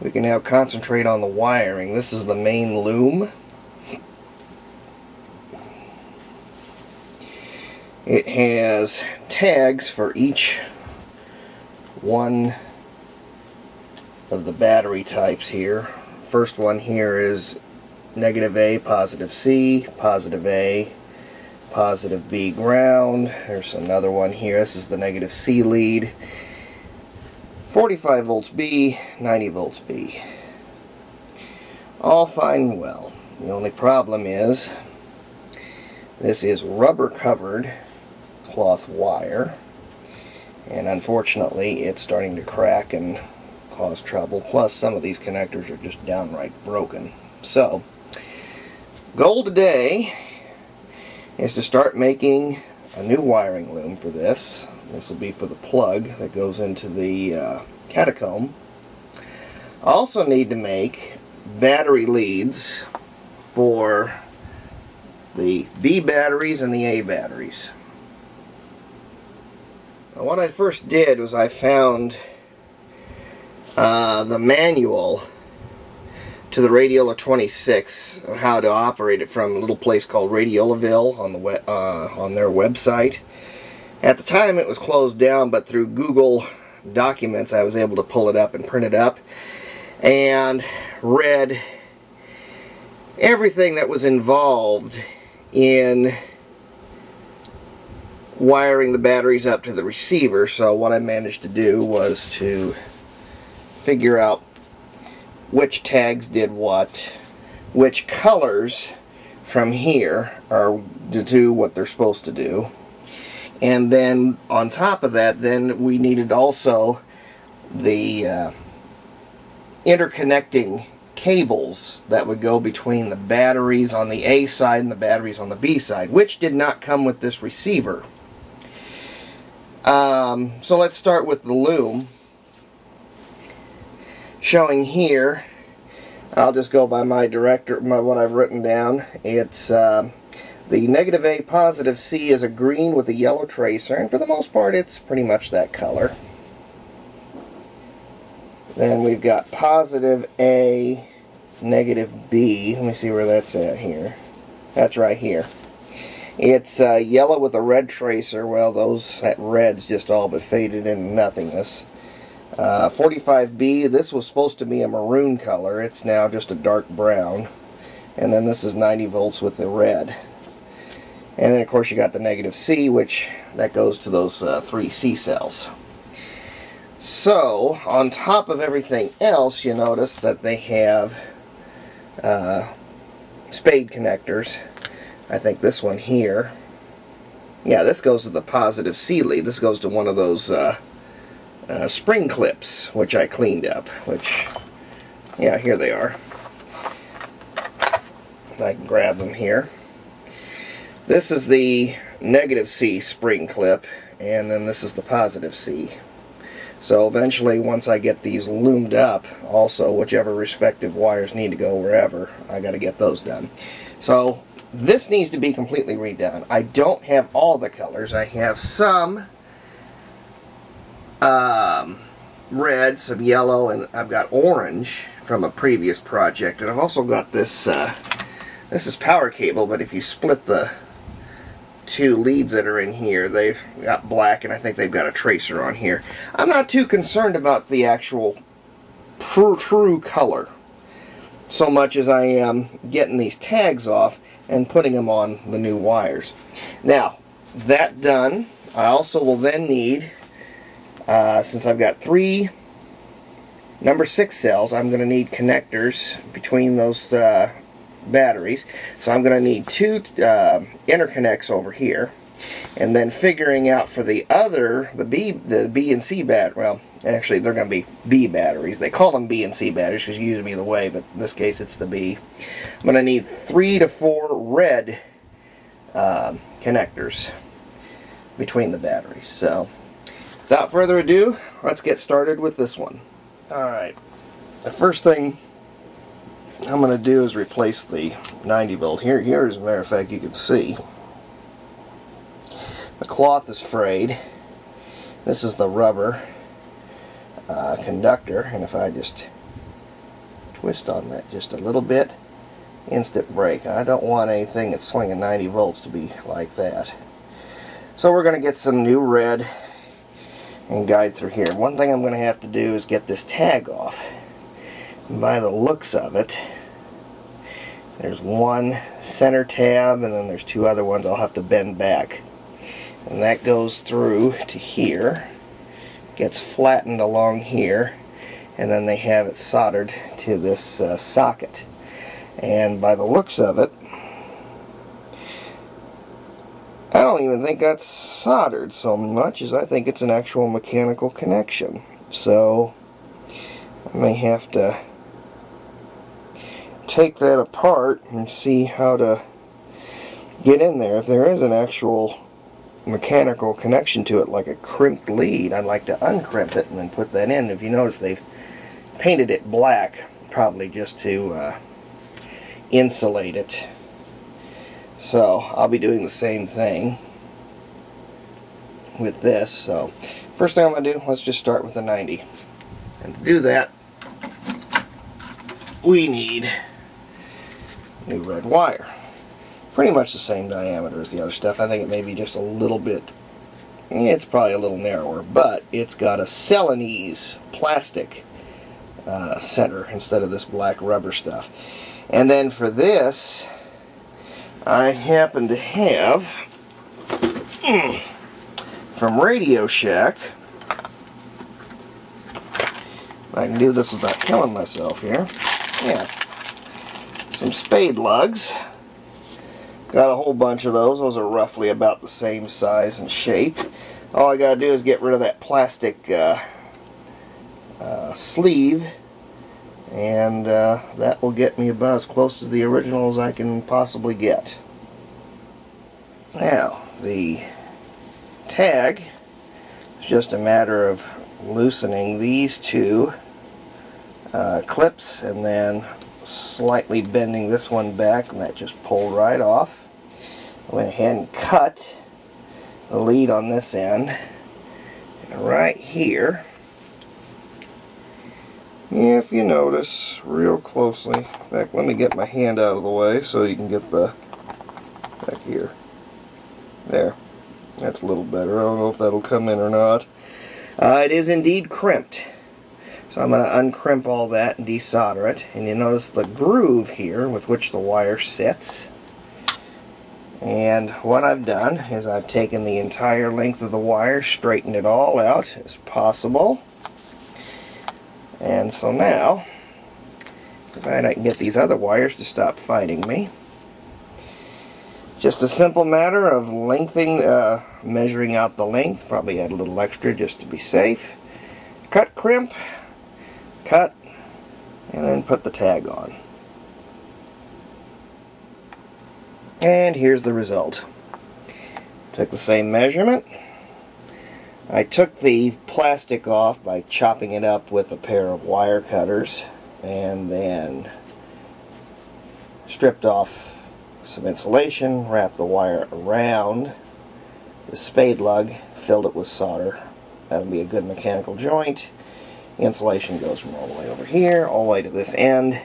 we can now concentrate on the wiring. This is the main loom. It has tags for each one of the battery types here. First one here is negative A, positive C, positive A, positive B ground. There's another one here. This is the negative C lead. 45 volts B, 90 volts B. All fine and well. The only problem is this is rubber covered cloth wire, and unfortunately it's starting to crack and cause trouble. Plus some of these connectors are just downright broken. So goal today is to start making a new wiring loom for this. This will be for the plug that goes into the catacomb. I also need to make battery leads for the B batteries and the A batteries. Now, what I first did was I found the manual to the Radiola 26 of how to operate it from a little place called Radiolaville on their website. At the time it was closed down, but through Google Documents I was able to pull it up and print it up and read everything that was involved in wiring the batteries up to the receiver. So what I managed to do was to figure out which tags did what, which colors from here are to do what they're supposed to do. And then on top of that, then we needed also the interconnecting cables that would go between the batteries on the A side and the batteries on the B side, which did not come with this receiver. So let's start with the loom. Showing here, I'll just go by my what I've written down. It's the negative A, positive C is a green with a yellow tracer, and for the most part it's pretty much that color. Then we've got positive A, negative B. Let me see where that's at here. That's right here. It's yellow with a red tracer. Well, that red's just all but faded into nothingness. 45B, this was supposed to be a maroon color. It's now just a dark brown. And then this is 90 volts with the red. And then of course you got the negative C, which that goes to those 3 C cells. So on top of everything else, you notice that they have spade connectors. I think this one here, yeah, this goes to the positive C lead. This goes to one of those spring clips, which I cleaned up, which, yeah, here they are. I can grab them here. This is the negative C spring clip, and then this is the positive C. So eventually, once I get these loomed up, also whichever respective wires need to go wherever, I got to get those done. So this needs to be completely redone. I don't have all the colors. I have some red, some yellow, and I've got orange from a previous project. And I've also got this, this is power cable, but if you split the 2 leads that are in here, they've got black, and I think they've got a tracer on here. I'm not too concerned about the actual true color so much as I am getting these tags off and putting them on the new wires. Now, that done, I also will then need, since I've got 3 number 6 cells, I'm going to need connectors between those batteries. So I'm going to need 2 interconnects over here, and then figuring out for the other, the B and C battery. Well, actually they're going to be B batteries. They call them B and C batteries because you use them either way, but in this case it's the B. I'm going to need 3 to 4 red connectors between the batteries. So without further ado, let's get started with this one. Alright, the first thing I'm going to do is replace the 90 volt. Here, as a matter of fact, you can see the cloth is frayed. This is the rubber conductor, and if I just twist on that just a little bit. Instant break. I don't want anything that's swinging 90 volts to be like that. So we're going to get some new red and guide through here. One thing I'm going to have to do is get this tag off. And by the looks of it, there's one center tab and then there's two other ones I'll have to bend back. And that goes through to here, gets flattened along here, and then they have it soldered to this socket. And by the looks of it, I don't even think that's soldered so much as I think it's an actual mechanical connection. So I may have to take that apart and see how to get in there. If there is an actual mechanical connection to it, like a crimped lead, I'd like to uncrimp it and then put that in. If you notice, they've painted it black, probably just to insulate it. So I'll be doing the same thing with this. So first thing I'm going to do, let's just start with the 90. And to do that, we need new red wire. Pretty much the same diameter as the other stuff. I think it may be just a little bit, it's probably a little narrower, but it's got a Celanese plastic center instead of this black rubber stuff. And then for this, I happen to have from Radio Shack. I can do this without killing myself here. Yeah, some Spade Lugs. Got a whole bunch of those. Those are roughly about the same size and shape. All I gotta do is get rid of that plastic sleeve, and that will get me about as close to the original as I can possibly get. Now, the tag is just a matter of loosening these two clips and then slightly bending this one back, and that just pulled right off. I went ahead and cut the lead on this end, and right here, if you notice real closely, in fact, let me get my hand out of the way so you can get the back here. There, that's a little better. I don't know if that'll come in or not. It is indeed crimped. So I'm going to uncrimp all that and desolder it. And you notice the groove here with which the wire sits. And what I've done is I've taken the entire length of the wire, straightened it all out as possible. And so now, provided I can get these other wires to stop fighting me, just a simple matter of measuring out the length, probably add a little extra just to be safe. Cut, crimp, cut, and then put the tag on. And here's the result. Took the same measurement. I took the plastic off by chopping it up with a pair of wire cutters, and then stripped off some insulation, wrapped the wire around the spade lug, filled it with solder. That'll be a good mechanical joint. The insulation goes from all the way over here, all the way to this end.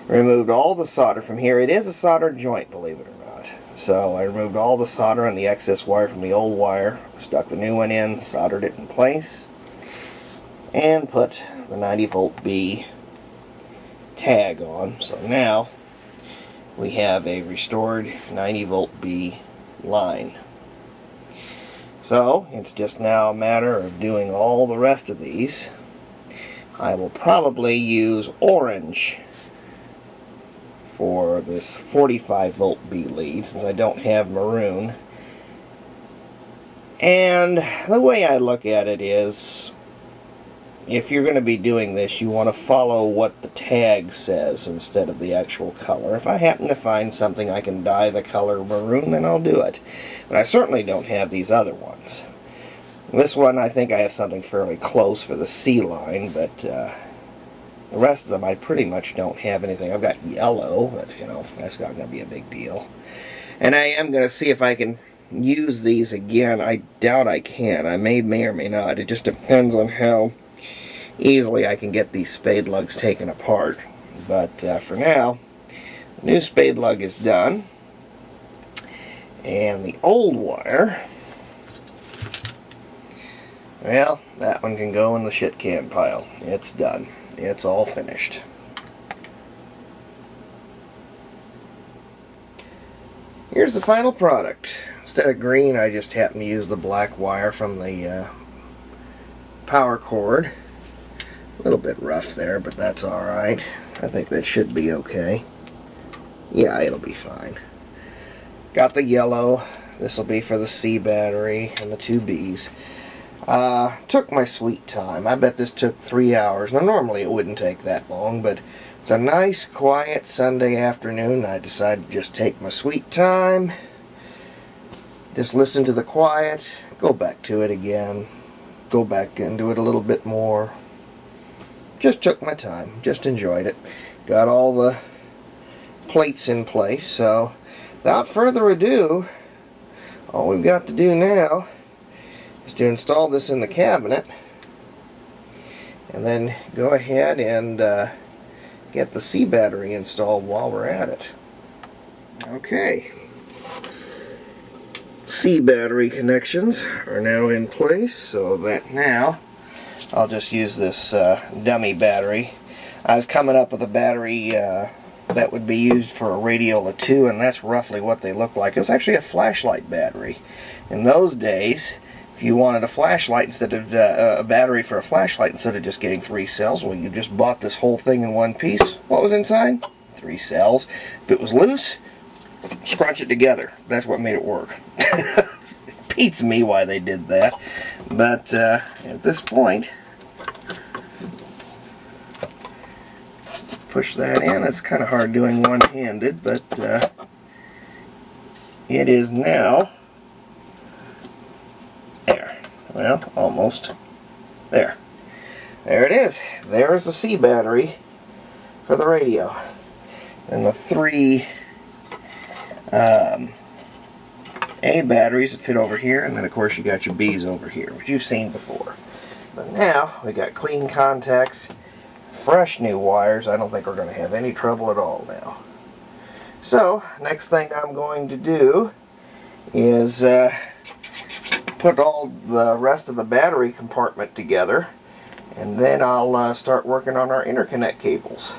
Removed all the solder from here. It is a soldered joint, believe it or not. So I removed all the solder and the excess wire from the old wire, stuck the new one in, soldered it in place, and put the 90 volt B tag on. So now we have a restored 90 volt B line. So it's just now a matter of doing all the rest of these. I will probably use orange for this 45 volt B lead since I don't have maroon. And the way I look at it is, if you're going to be doing this, you want to follow what the tag says instead of the actual color. If I happen to find something I can dye the color maroon, then I'll do it. But I certainly don't have these other ones. This one, I think I have something fairly close for the C line, but the rest of them I pretty much don't have anything. I've got yellow, but you know, that's not going to be a big deal. And I am going to see if I can use these again. I doubt I can. I may or may not. It just depends on how easily I can get these spade lugs taken apart. But for now, the new spade lug is done. And the old wire, well, that one can go in the shit can pile. It's done. It's all finished. Here's the final product. Instead of green, I just happen to use the black wire from the power cord. A little bit rough there, but that's alright. I think that should be okay. Yeah, it'll be fine. Got the yellow. This will be for the C battery and the two Bs. Took my sweet time. I bet this took 3 hours. Now normally it wouldn't take that long, but it's a nice quiet Sunday afternoon. I decided to just take my sweet time. Just listen to the quiet. Go back to it again. Go back and do it a little bit more. Just took my time. Just enjoyed it. Got all the plates in place, so without further ado, all we've got to do now is to install this in the cabinet and then go ahead and get the C battery installed while we're at it. Okay. C battery connections are now in place, so that now I'll just use this dummy battery. I was coming up with a battery that would be used for a Radiola 2, and that's roughly what they look like. It was actually a flashlight battery. In those days, if you wanted a flashlight instead of a battery for a flashlight instead of just getting 3 cells, well, you just bought this whole thing in one piece. What was inside? 3 cells. If it was loose, scrunch it together. That's what made it work. It beats me why they did that. But at this point, push that in. It's kind of hard doing one-handed, but it is now there. Well, almost there. There it is. There's the C battery for the radio, and the 3 A batteries that fit over here, and then of course you got your B's over here, which you've seen before. But now we got clean contacts, fresh new wires. I don't think we're going to have any trouble at all now. So next thing I'm going to do is put all the rest of the battery compartment together, and then I'll start working on our interconnect cables.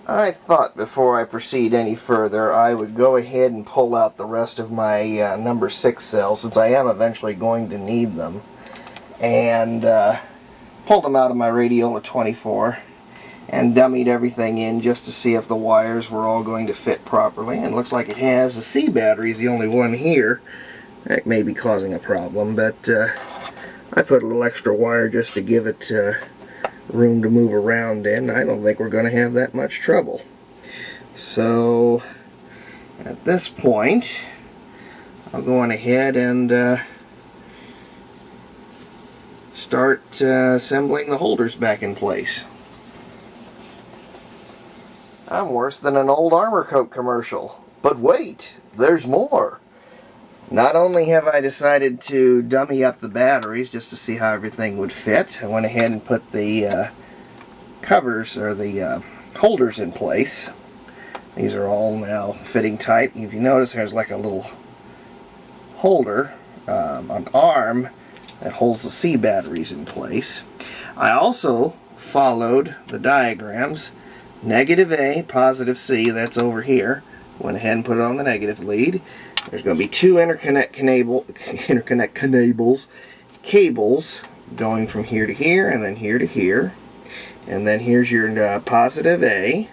I thought before I proceed any further I would go ahead and pull out the rest of my number 6 cells, since I am eventually going to need them, and pulled them out of my Radiola 24 and dummied everything in just to see if the wires were all going to fit properly, and it looks like it has. The C battery is the only one here. That may be causing a problem, but I put a little extra wire just to give it room to move around in. I don't think we're going to have that much trouble. So at this point I'm going ahead and start assembling the holders back in place. I'm worse than an old Armor Coat commercial. But wait, there's more. Not only have I decided to dummy up the batteries just to see how everything would fit, I went ahead and put the covers, or the holders, in place. These are all now fitting tight. If you notice, there's like a little holder, an arm, that holds the C batteries in place. I also followed the diagrams. Negative A, positive C, that's over here. Went ahead and put it on the negative lead. There's going to be 2 interconnect cables going from here to here, and then here to here. And then here's your positive A,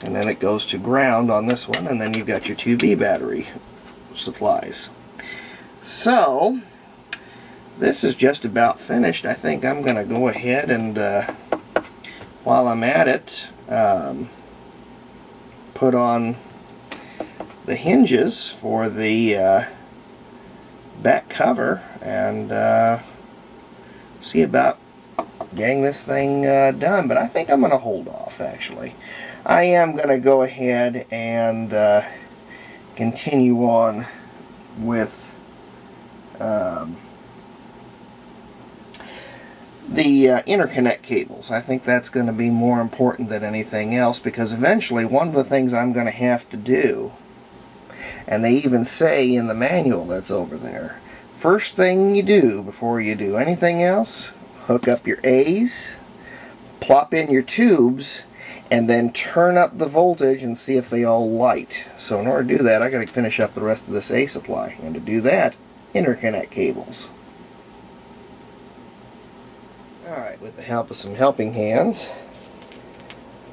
and then it goes to ground on this one, and then you've got your 2B battery supplies. So this is just about finished. I think I'm going to go ahead and while I'm at it, put on the hinges for the back cover and see about getting this thing done. But I think I'm going to hold off, actually. I am going to go ahead and continue on the interconnect cables. I think that's going to be more important than anything else, because eventually one of the things I'm going to have to do, and they even say in the manual that's over there, first thing you do before you do anything else, hook up your A's, plop in your tubes, and then turn up the voltage and see if they all light. So in order to do that, I got to finish up the rest of this A supply, and to do that, interconnect cables. Alright, with the help of some helping hands,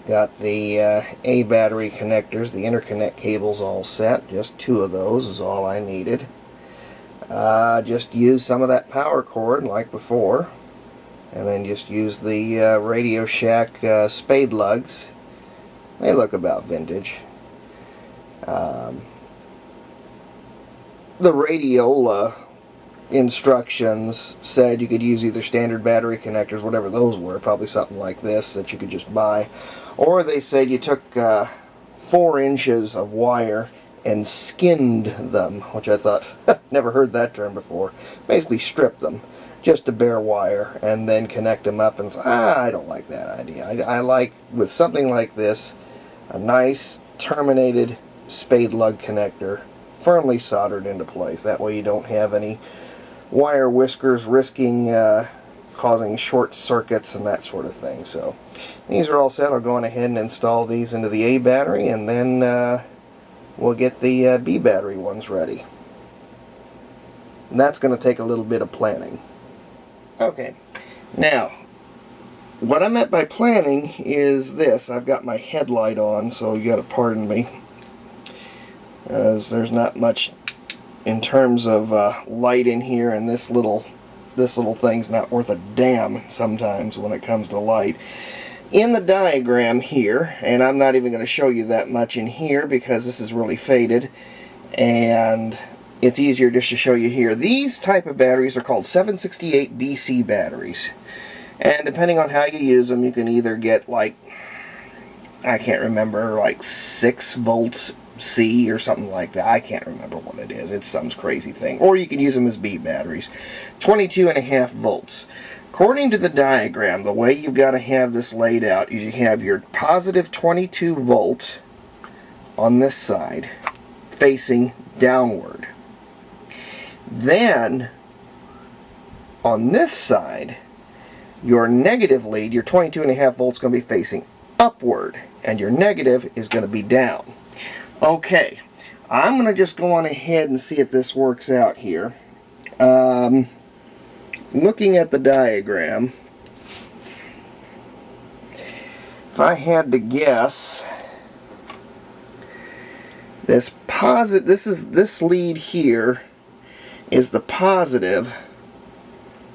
got the A battery connectors, the interconnect cables all set. Just 2 of those is all I needed. Just use some of that power cord like before, and then just use the Radio Shack Spade Lugs. They look about vintage. The Radiola instructions said you could use either standard battery connectors, whatever those were, probably something like this that you could just buy, or they said you took 4 inches of wire and skinned them, which I thought, never heard that term before. Basically stripped them, just a bare wire, and then connect them up, and I don't like that idea. I like, with something like this, a nice terminated spade lug connector, firmly soldered into place. That way you don't have any wire whiskers risking causing short circuits and that sort of thing. So these are all set. I'll go on ahead and install these into the A battery, and then we'll get the B battery ones ready. And that's going to take a little bit of planning. Okay, now what I meant by planning is this. I've got my headlight on, so you got to pardon me, as there's not much in terms of light in here, and this little thing's not worth a damn sometimes when it comes to light. In the diagram here, and I'm not even going to show you that much in here because this is really faded, and it's easier just to show you here. These type of batteries are called 768 BC batteries, and depending on how you use them, you can either get, like, I can't remember, like 6 volts C or something like that. I can't remember what it is. It's some crazy thing. Or you can use them as B batteries. 22.5 volts. According to the diagram, the way you've got to have this laid out is you have your positive 22 volt on this side facing downward. Then on this side, your negative lead, your 22.5 volts, is going to be facing upward, and your negative is going to be down. Okay, I'm going to just go on ahead and see if this works out here. Looking at the diagram, if I had to guess, this lead here is the positive.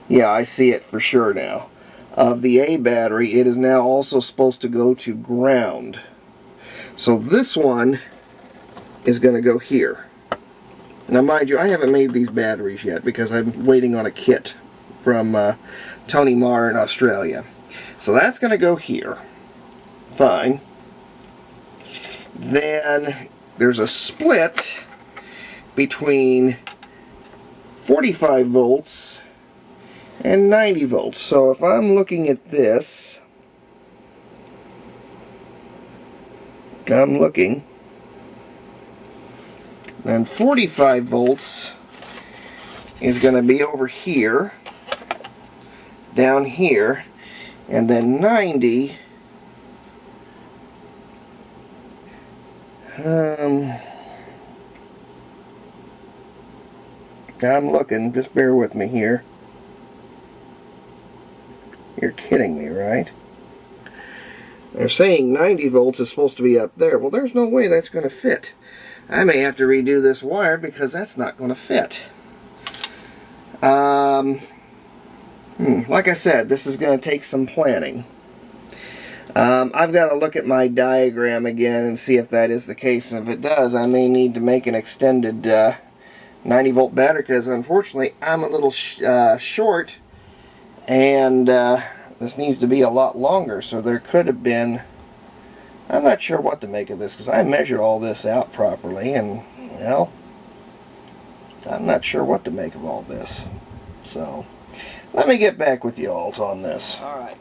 Yeah, I see it for sure now. Of the A battery, it is now also supposed to go to ground. So this one is going to go here. Now mind you, I haven't made these batteries yet because I'm waiting on a kit from Tony Marr in Australia. So that's going to go here. Fine. Then there's a split between 45 volts and 90 volts. So if I'm looking at this, then 45 volts is going to be over here, down here, and then 90 I'm looking, just bear with me here. You're kidding me, right? They're saying 90 volts is supposed to be up there. Well, there's no way that's going to fit. I may have to redo this wire because that's not going to fit. Like I said, this is going to take some planning. I've got to look at my diagram again and see if that is the case. And if it does, I may need to make an extended 90 volt battery, because unfortunately I'm a little short, and this needs to be a lot longer. So there could have been, I'm not sure what to make of this, because I measured all this out properly, and, well, I'm not sure what to make of all this. So, let me get back with you all on this. Alright.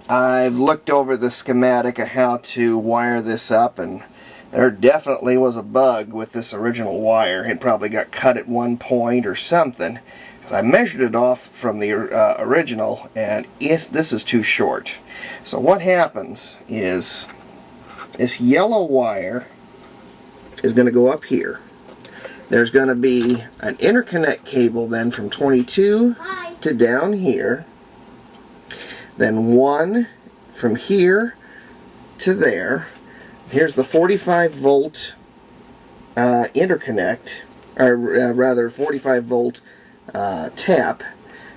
I've looked over the schematic of how to wire this up, and there definitely was a bug with this original wire. It probably got cut at one point or something. So I measured it off from the original, and this is too short. So what happens is this yellow wire is going to go up here. There's going to be an interconnect cable then from 22 to down here. Then one from here to there. Here's the 45 volt interconnect, or rather 45 volt tap.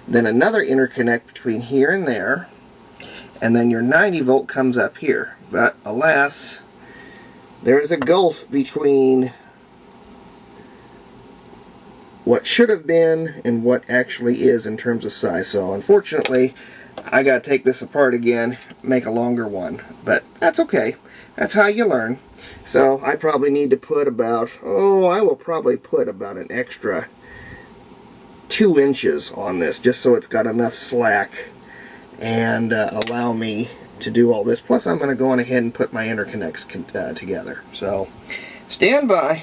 Then another interconnect between here and there. And then your 90 volt comes up here. But alas, there is a gulf between what should have been and what actually is in terms of size. So unfortunately, I got to take this apart again, make a longer one. But that's okay. That's how you learn. So I probably need to put about, I will probably put about an extra 2 inches on this, just so it's got enough slack and allow me to do all this. Plus I'm going to go on ahead and put my interconnects together. So stand by.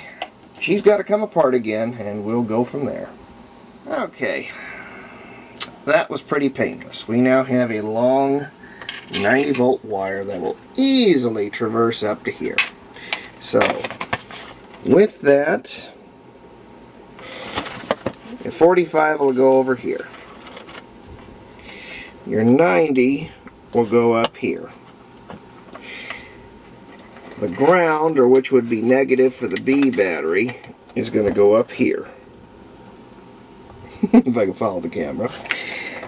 She's got to come apart again, and we'll go from there. Okay, that was pretty painless. We now have a long 90 volt wire that will easily traverse up to here. So with that, your 45 will go over here. Your 90 will go up here. The ground, or which would be negative for the B battery, is going to go up here. If I can follow the camera.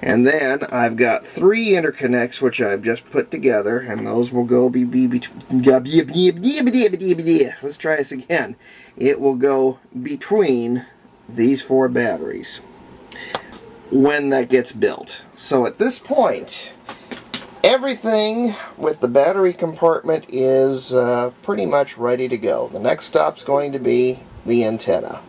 And then I've got 3 interconnects which I've just put together, and those will go let's try this again. It will go between these 4 batteries when that gets built. So at this point, everything with the battery compartment is pretty much ready to go. The next stop's going to be the antenna.